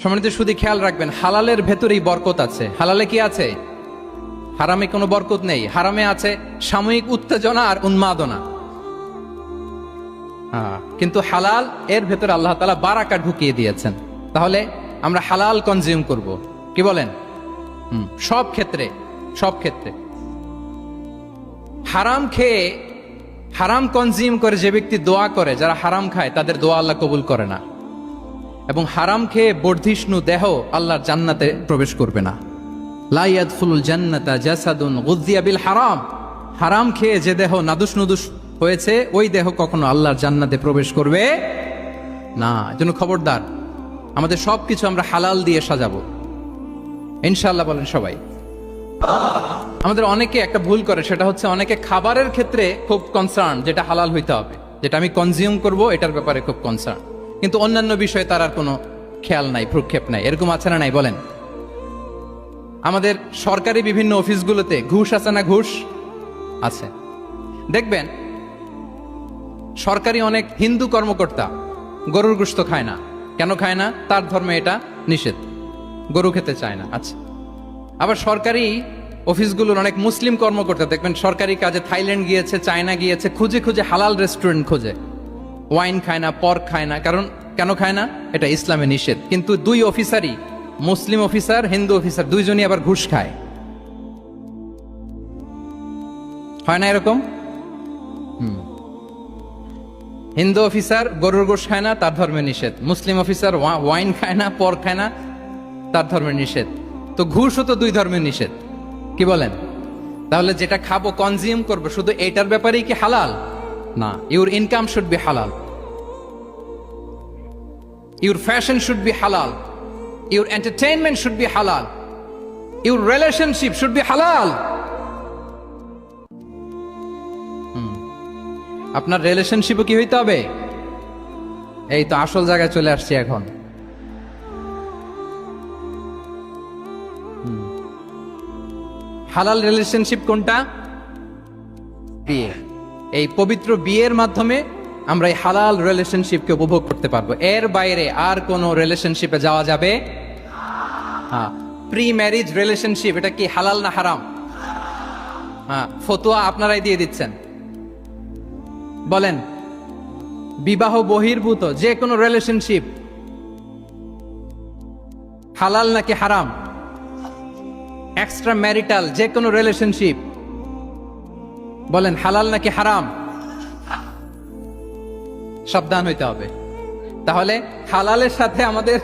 সম্মানিত শুধু খেয়াল রাখবেন, হালালের ভেতরেই বরকত আছে। হালালে কি আছে? হারামে কোনো বরকত নেই। হারামে আছে সাময়িক উত্তেজনা আর উন্মাদনা। কিন্তু হালাল এর ভেতরে আল্লাহ তাআলা বারাকা ঢুকিয়ে দিয়েছেন। তাহলে আমরা হালাল কনজিউম করব, কি বলেন? সব ক্ষেত্রে, সব ক্ষেত্রে। হারাম খেয়ে, হারাম কনজিউম করে যে ব্যক্তি দোয়া করে, যারা হারাম খায় তাদের দোয়া আল্লাহ কবুল করে না। এবং হারাম খেয়ে বর্ধিষ্ণু দেহ আল্লাহর জান্নাতে প্রবেশ করবে না। লা ইয়াদখুলুল জান্নাতা জাসাদুন গুযিয়া বিল হারাম। হারাম খেয়ে যে দেহ নাদুস নুদুস হয়েছে, ওই দেহ কখনো আল্লাহর জান্নাতে প্রবেশ করবে না। এজন্য খবরদার, আমাদের সবকিছু আমরা হালাল দিয়ে সাজাবো ইনশাআল্লাহ। বলেন সবাই। আমাদের অনেকে একটা ভুল করে, সেটা হচ্ছে অনেকে খাবারের ক্ষেত্রে খুব কনসার্ন, যেটা হালাল হইতে হবে, যেটা আমি কনজিউম করব এটার ব্যাপারে খুব কনসার্ন, কিন্তু অন্যান্য বিষয়ে তার আর কোনো খেয়াল নাই, ভ্রুক্ষেপ নাই। এরকম আছে না নাই বলেন? আমাদের সরকারি বিভিন্ন অফিসগুলোতে ঘুষ আছে না? ঘুষ আছে। দেখবেন সরকারি অনেক হিন্দু কর্মকর্তা গরুর গোশত খায় না। কেন খায় না? তার ধর্মে এটা নিষেধ, গরু খেতে চায় না। আচ্ছা, আবার সরকারি অফিসগুলোর অনেক মুসলিম কর্মকর্তা দেখবেন সরকারি কাজে থাইল্যান্ড গিয়েছে, চায়না গিয়েছে, খুঁজে খুঁজে হালাল রেস্টুরেন্ট খোঁজে। ওয়াইন খায় না, পর্ক খায় না। কারণ কেন খায় না? এটা ইসলামে নিষেধ। কিন্তু দুই অফিসারই, মুসলিম অফিসার, হিন্দু অফিসার, দুইজনই আবার ঘুষ খায়। হয় না এরকম? হিন্দু অফিসার গরুর গোশত খায় না, তার ধর্মে নিষেধ। মুসলিম অফিসার ওয়াইন খায় না, পর্ক খায় না, তার ধর্মের নিষেধ। তো ঘুষও তো দুই ধর্মের নিষেধ, কি বলেন? তাহলে যেটা খাবো, কনজিউম করবো, শুধু এইটার ব্যাপারেই কি হালাল? না। ইউর ইনকাম শুড বি হালাল, ইউর ফ্যাশন শুড বি হালাল, ইউর এন্টারটেইনমেন্ট শুড বি হালাল, ইউর রিলেশনশিপ শুড বি হালাল। আপনার রিলেশনশিপও কি হইতে হবে? এই তো আসল জায়গায় চলে আসছি এখন। হালাল রিলেশনশিপ কোনটা? বিয়ে। এই পবিত্র বিয়ের মাধ্যমে আমরা এই হালাল রিলেশনশিপকে উপভোগ করতে পারবো। এর বাইরে আর কোনো রিলেশনশিপে যাওয়া যাবে? হ্যাঁ। প্রি ম্যারিজ রিলেশনশিপ, এটা কি হালাল না হারাম? হ্যাঁ, ফতোয়া আপনারাই দিয়ে দিচ্ছেন। বলেন, বিবাহ বহির্ভূত যে কোনো রিলেশনশিপ হালাল নাকি হারাম? এক্সট্রা ম্যারিটাল যে কোনো রিলেশনশিপ বলেন হালাল নাকি হারাম? সাবধান হইতে হবে। তাহলে হালালের সাথে আমাদের